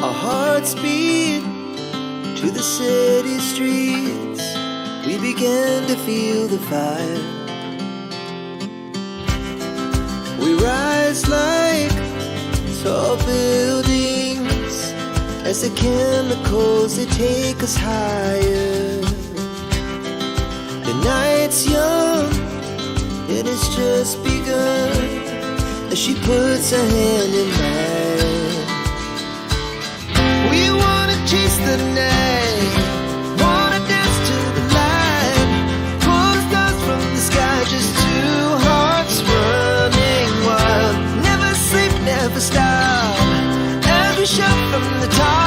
Our hearts beat to the city streets. We began to feel the fire. We rise like tall buildings as the chemicals, they take us higher. The night's young, it has just begun, as she puts her hand in mine. We wanna chase the night, wanna dance to the light, pull the stars from the sky, just two hearts running wild. Never sleep, never stop, as we shout from the top.